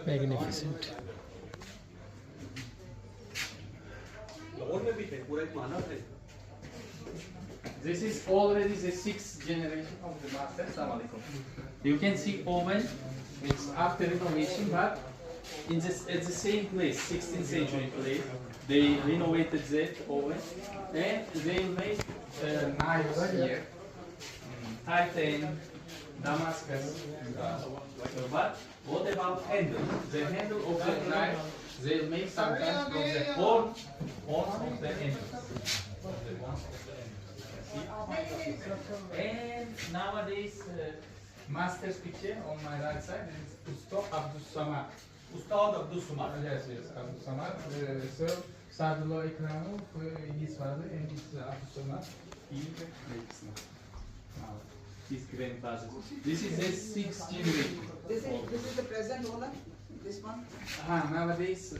Magnificent. This is already the sixth generation of the master. Assalamu alaikum. You can see oven. It's after renovation, but in this at the same place, 16th century place. They renovated that oven, and they made knives here, Titan, Damascus. But what about handle? The handle of the knife, they make sometimes from the horn of the handle. And nowadays, master's picture on my right side is Ustad Abdul Samad. Yes, Abdul Samad. So, Sadullah Ikramov, his father, and his Abdul Samad, he makes now. His grandfather. This is the sixth generation. This is the present owner. This one. Nowadays.